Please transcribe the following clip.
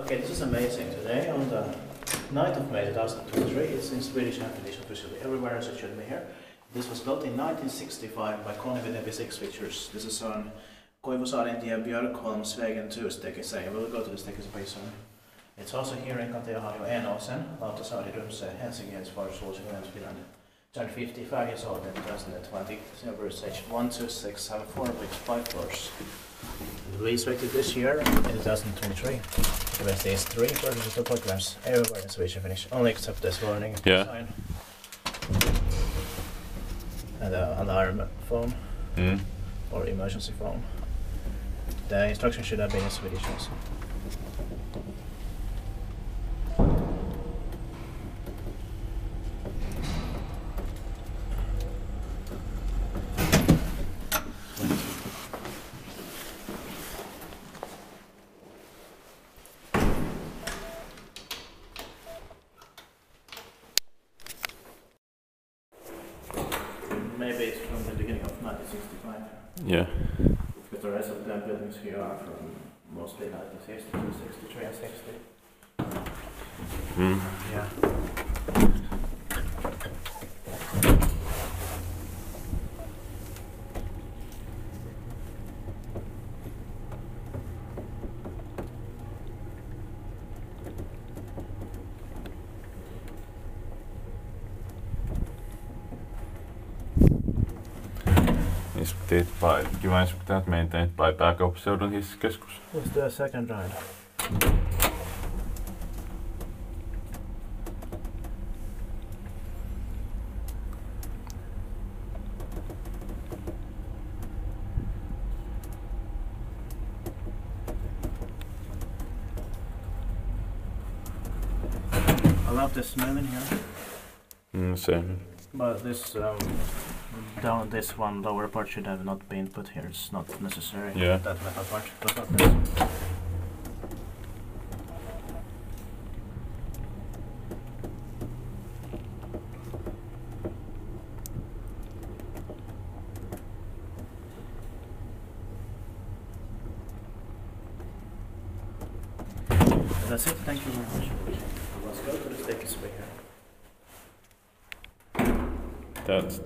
Okay, this is amazing. Today, on the 9th of May 2023, it's in Swedish Japanese officially everywhere as it should be here. This was built in 1965 by Kone with MP6 features. This is on Koivusaarentie, Björkholmsvägen 2 Stekisei. We'll go to the Stekisei pretty soon. It's also here in Kontioharju and Osen, Lauttasaari, Helsinki, as far as Finland. Turned 55 years old in 2020. Silver stage 126, have 4 with 5 floors. We expected this year in 2023. Capacity is 3 versus 2 programs everywhere in Swedish and Finnish, only except this warning sign. And the alarm phone or emergency phone. The instructions should have been in Swedish also. Maybe it's from the beginning of 1965. Yeah. Because the rest of the buildings here are from mostly 1962, 63 and 60. Yeah. Do you expect that maintained by backup seurantakeskus? Let's do a second ride. I love the smell in here. Same. But this this one lower part should have not been put here. It's not necessary. Yeah. That metal part, but not this. That's it. Thank you very much. Let's go to the Stekisei here. That's